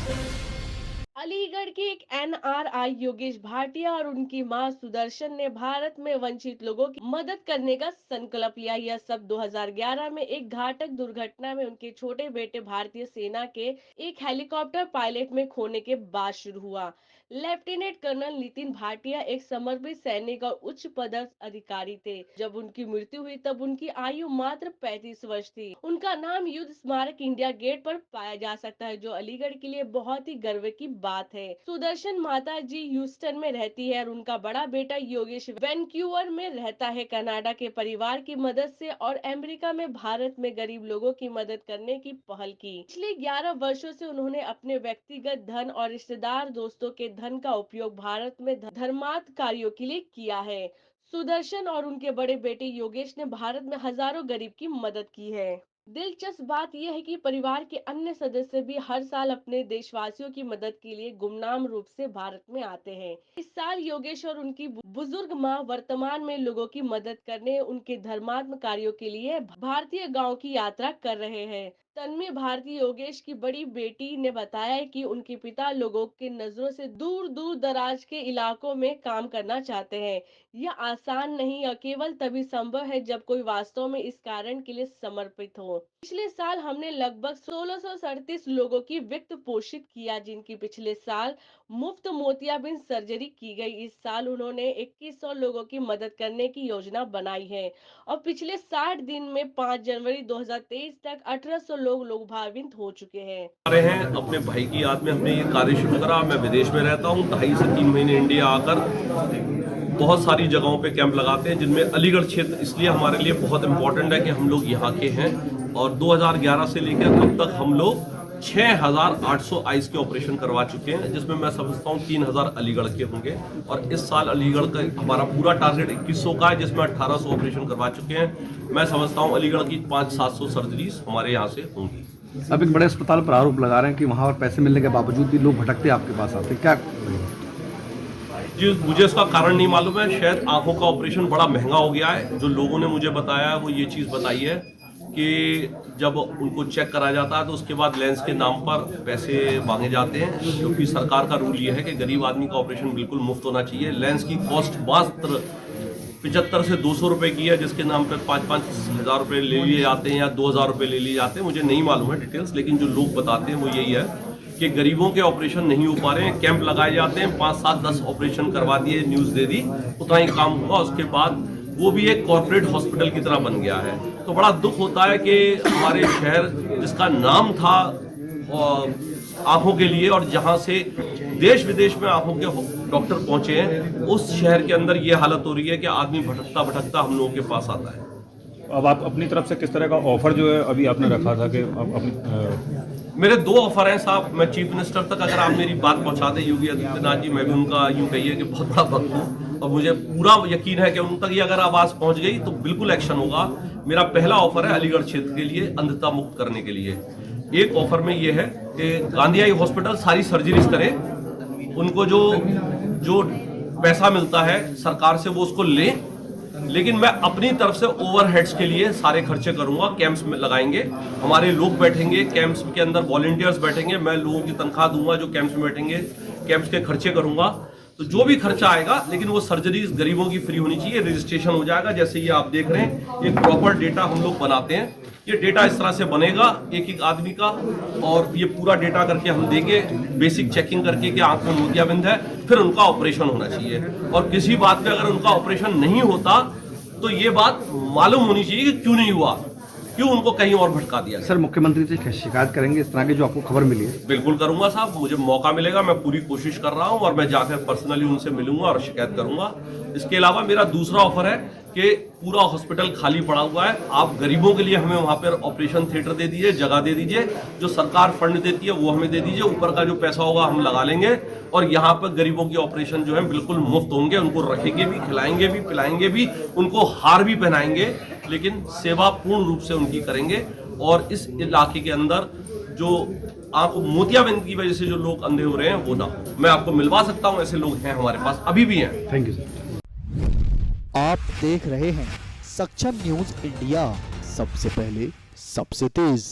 अलीगढ़ के एक एनआरआई योगेश भाटिया और उनकी मां सुदर्शन ने भारत में वंचित लोगों की मदद करने का संकल्प लिया। यह सब 2011 में एक घातक दुर्घटना में उनके छोटे बेटे भारतीय सेना के एक हेलीकॉप्टर पायलट में खोने के बाद शुरू हुआ। लेफ्टिनेंट कर्नल नितिन भाटिया एक समर्पित सैनिक और उच्च पदस्थ अधिकारी थे। जब उनकी मृत्यु हुई तब उनकी आयु मात्र 35 वर्ष थी। उनका नाम युद्ध स्मारक इंडिया गेट पर पाया जा सकता है, जो अलीगढ़ के लिए बहुत ही गर्व की बात है। सुदर्शन माता जी ह्यूस्टन में रहती है और उनका बड़ा बेटा योगेश वैनक्यूवर में रहता है। कनाडा के परिवार की मदद से और अमेरिका में भारत में गरीब लोगों की मदद करने की पहल की। पिछले 11 वर्षों से उन्होंने अपने व्यक्तिगत धन और रिश्तेदार दोस्तों के धन का उपयोग भारत में धर्मार्थ कार्यों के लिए किया है। सुदर्शन और उनके बड़े बेटे योगेश ने भारत में हजारों गरीब की मदद की है। दिलचस्प बात यह है कि परिवार के अन्य सदस्य भी हर साल अपने देशवासियों की मदद के लिए गुमनाम रूप से भारत में आते हैं। इस साल योगेश और उनकी बुजुर्ग मां वर्तमान में लोगों की मदद करने उनके धर्मात्म कार्यों के लिए भारतीय गांव की यात्रा कर रहे हैं। तन्वी भारती योगेश की बड़ी बेटी ने बताया है कि उनके पिता लोगों के नजरों से दूर दूर दराज के इलाकों में काम करना चाहते हैं। यह आसान नहीं और केवल तभी संभव है जब कोई वास्तव में इस कारण के लिए समर्पित हो। पिछले साल हमने लगभग 1637 लोगों की वित्त पोषित किया, जिनकी पिछले साल मुफ्त मोतियाबिंद सर्जरी की गई। इस साल उन्होंने 2100 लोगों की मदद करने की योजना बनाई है और पिछले 60 दिन में 5 जनवरी 2023 तक 1800 लोग लाभान्वित हो चुके हैं। रहे हैं अपने भाई की याद में हमने ये कार्य शुरू करा। मैं विदेश में रहता हूँ, 2.5 से 3 महीने इंडिया आकर बहुत सारी जगहों पे कैंप लगाते हैं, जिनमें अलीगढ़ क्षेत्र इसलिए हमारे लिए बहुत इंपॉर्टेंट है कि हम लोग यहाँ के हैं। और 2011 से लेकर अब तक हम लोग 6800 आइस के ऑपरेशन करवा चुके हैं, जिसमें मैं समझता हूँ 3000 अलीगढ़ के होंगे। और इस साल अलीगढ़ का हमारा पूरा टारगेट 2100 का है, जिसमें 1800 ऑपरेशन करवा चुके हैं। मैं समझता हूँ अलीगढ़ की 500-700 सर्जरीज हमारे यहाँ से होंगी। अब एक बड़े अस्पताल पर आरोप लगा रहे हैं कि वहाँ पर पैसे मिलने के बावजूद भी लोग भटकते आपके पास आते, क्या? जी, मुझे इसका कारण नहीं मालूम है। शायद आंखों का ऑपरेशन बड़ा महंगा हो गया है। जो लोगों ने मुझे बताया वो ये चीज़ बताई है कि जब उनको चेक कराया जाता है तो उसके बाद लेंस के नाम पर पैसे मांगे जाते हैं, क्योंकि सरकार का रूल ये है कि गरीब आदमी का ऑपरेशन बिल्कुल मुफ्त होना चाहिए। लेंस की कॉस्ट मात्र 75 से 200 रुपये की है, जिसके नाम पर 5-5 हज़ार रुपये ले लिए जाते हैं या 2000 रुपये ले लिए जाते हैं। मुझे नहीं मालूम है डिटेल्स, लेकिन जो लोग बताते हैं वो यही है कि गरीबों के ऑपरेशन नहीं हो पा रहे हैं। कैंप लगाए जाते हैं, 5-7-10 ऑपरेशन करवा दिए, न्यूज़ दे दी, उतना ही काम हुआ। उसके बाद वो भी एक कॉर्पोरेट हॉस्पिटल की तरह बन गया है। तो बड़ा दुख होता है कि हमारे शहर जिसका नाम था आंखों के लिए और जहां से देश विदेश में आंखों के डॉक्टर पहुंचे हैं, उस शहर के अंदर ये हालत हो रही है कि आदमी भटकता भटकता हम लोगों के पास आता है। अब आप अपनी तरफ से किस तरह का ऑफर जो है अभी आपने रखा था कि मेरे 2 ऑफर हैं साहब। मैं चीफ मिनिस्टर तक अगर आप मेरी बात पहुंचा दें, योगी आदित्यनाथ जी, मैं भी उनका यूं कहिए कि बहुत बड़ा भक्त हूँ और मुझे पूरा यकीन है कि उन तक ये अगर आवाज़ पहुंच गई तो बिल्कुल एक्शन होगा। मेरा पहला ऑफर है अलीगढ़ क्षेत्र के लिए अंधता मुक्त करने के लिए। एक ऑफर में ये है कि गांधी आई हॉस्पिटल सारी सर्जरीज करे, उनको जो पैसा मिलता है सरकार से वो उसको लें, लेकिन मैं अपनी तरफ से ओवरहेड्स के लिए सारे खर्चे करूंगा। कैंप्स में लगाएंगे, हमारे लोग बैठेंगे कैंप्स के अंदर, वॉलंटियर्स बैठेंगे, मैं लोगों की तनख्वाह दूंगा जो कैंप्स में बैठेंगे, कैंप्स के खर्चे करूंगा। तो जो भी खर्चा आएगा, लेकिन वो सर्जरीज गरीबों की फ्री होनी चाहिए। रजिस्ट्रेशन हो जाएगा, जैसे ये आप देख रहे हैं, एक प्रॉपर डेटा हम लोग बनाते हैं। ये डेटा इस तरह से बनेगा एक एक आदमी का, और ये पूरा डेटा करके हम देंगे, बेसिक चेकिंग करके कि आंख में मोतियाबिंद है, फिर उनका ऑपरेशन होना चाहिए। और किसी बात पे अगर उनका ऑपरेशन नहीं होता तो ये बात मालूम होनी चाहिए कि क्यों नहीं हुआ, क्यों उनको कहीं और भटका दिया। सर, मुख्यमंत्री से शिकायत करेंगे इस तरह की जो आपको खबर मिली है? बिल्कुल करूंगा साहब, मुझे मौका मिलेगा, मैं पूरी कोशिश कर रहा हूं और मैं जाकर पर्सनली उनसे मिलूंगा और शिकायत करूंगा। इसके अलावा मेरा दूसरा ऑफर है कि पूरा हॉस्पिटल खाली पड़ा हुआ है, आप गरीबों के लिए हमें वहां पर ऑपरेशन थिएटर दे दीजिए, जगह दे दीजिए, जो सरकार फंड देती है वो हमें दे दीजिए, ऊपर का जो पैसा होगा हम लगा लेंगे और यहाँ पर गरीबों की ऑपरेशन जो है बिल्कुल मुफ्त होंगे। उनको रखेंगे भी, खिलाएंगे भी, पिलाएंगे भी, उनको हार भी पहनाएंगे, लेकिन सेवा पूर्ण रूप से उनकी करेंगे। और इस इलाके के अंदर जो आप मोतियाबिंद की वजह से जो लोग अंधे हो रहे हैं वो ना हो। मैं आपको मिलवा सकता हूँ, ऐसे लोग हैं हमारे पास, अभी भी हैं। Thank you sir. आप देख रहे हैं सक्षम न्यूज इंडिया, सबसे पहले सबसे तेज।